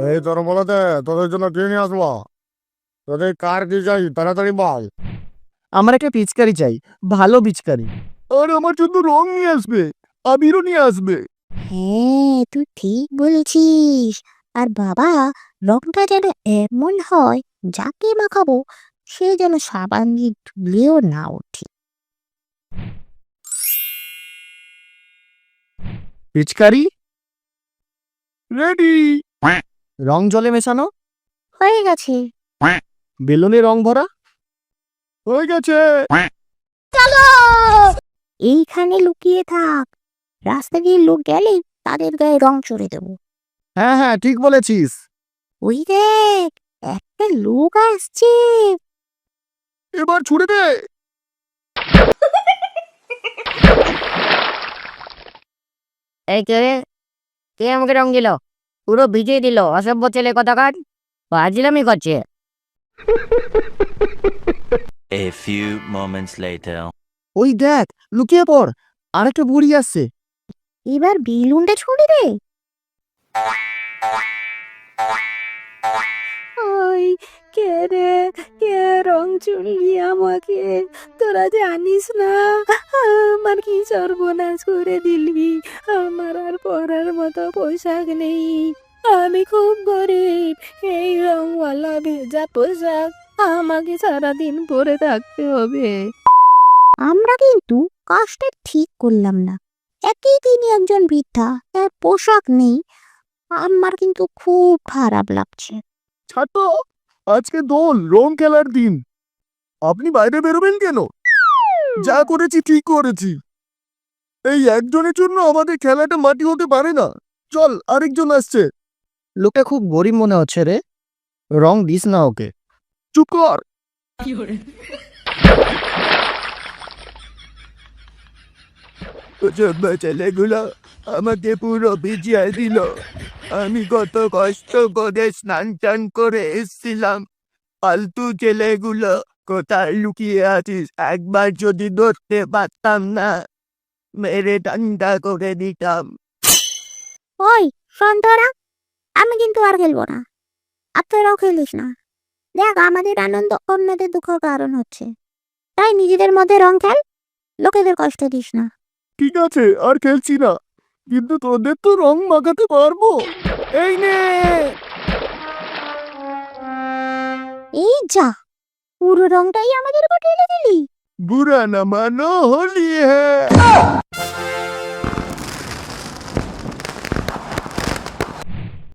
এই তোর বলতে তোদের জন্য কি নিয়ে আসবো? তোদের কার কি চাই তাড়াতাড়ি বল। আমার একটা পিচকারি চাই, ভালো পিচকারি। আর আমার জন্য রং নিয়ে আসবে, আবিরও নিয়ে আসবে। হ্যাঁ, তুই ঠিক বলেছিস। আর বাবা, রংটা যেন এমন হয় যাকে মাখাবো সে যেন সাবান দিয়ে ধুলেও না ওঠে। পিচকারি রেডি। রং জলে মেশানো, হয়ে গেছে। বেলুনে রং ভরা। হয়ে গেছে। এইখানে লুকিয়ে থাক, রাস্তা দিয়ে লোক গেলেই তাদের গায়ে রং চড়ে দেবো। হ্যাঁ হ্যাঁ, ঠিক বলেছিস। ওই দেখ, একটা লোক আসছে। এবার ছুড়ে দে। এই কে রে? কে আমাকে রং দিল? পুরো ভিজিয়ে দিল অসভ্য ছেলে কথাকার। ফাজলামি করছে। A few moments later. ওই দেখ, লুকিয়ে পড়, আরেকটা বুড়ি আসছে। এবার বেলুনটা ছুড়ে দে। ওই কে রে, কে রং চুড়লি আমাকে? তোরা জানিস না আমার কি সর্বনাশ করে দিলি। আমার আর পরার মতো পোশাক নেই, আমি খুব গরিব। এই রংওয়ালা ভেজা পোশাক আমাকে সারাদিন পরে থাকতে হবে। আমরা কিন্তু কাজটা ঠিক করলাম না। একই দিনে একজন বৃদ্ধা, তার পোশাক নেই। আমার কিন্তু খুব খারাপ লাগছে। ছাড়ো, আজকে দোল রং খেলার দিন। আপনি বাইরে বেরোবেন কেন? যা করেছি ঠিক করেছি। এই একজনের জন্য আমাদের খেলাটা মাটি হতে পারে না। চল, আরেকজন আসছে। লোকটা খুব গরিব মনে হচ্ছে রে, রং দিস না ওকে। চুপ কর। ছেলেগুলো আমাকে পুরো ভিজিয়ে দিল। আমি কত কষ্ট করে স্নান টান করে এসছিলাম। ফালতু ছেলেগুলো কোথায় লুকিয়ে আছিস? একবার যদি ধরতে পারতাম না, মেরে ঠান্ডা করে দিতাম। ওই সন্তরা, আমি কিন্তু আর খেলবো না। আর তোরাও খেলিস না। দেখ, আমাদের আনন্দ অন্যদের দুঃখের কারণ হচ্ছে। তাই নিজেদের মধ্যে রং খেল, লোকেদের কষ্ট দিস না। ঠিক আছে, আর খেলছি না, কিন্তু তোদের তো রং মাখাতে পারবো। এই নে। এই যা, পুরো রংটাই আমাদের উপর ঢেলে দিলি। বুরা না মানো, হোলি হ্যাঁ।